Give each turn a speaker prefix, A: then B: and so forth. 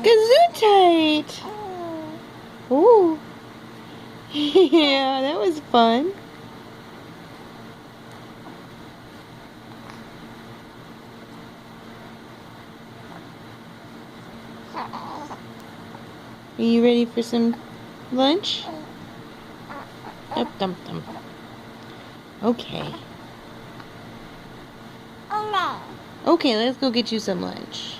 A: Gesundheit! Ooh. Yeah, that was fun. Are you ready for some lunch? Up, dum, dum. Okay. Okay, let's go get you some lunch.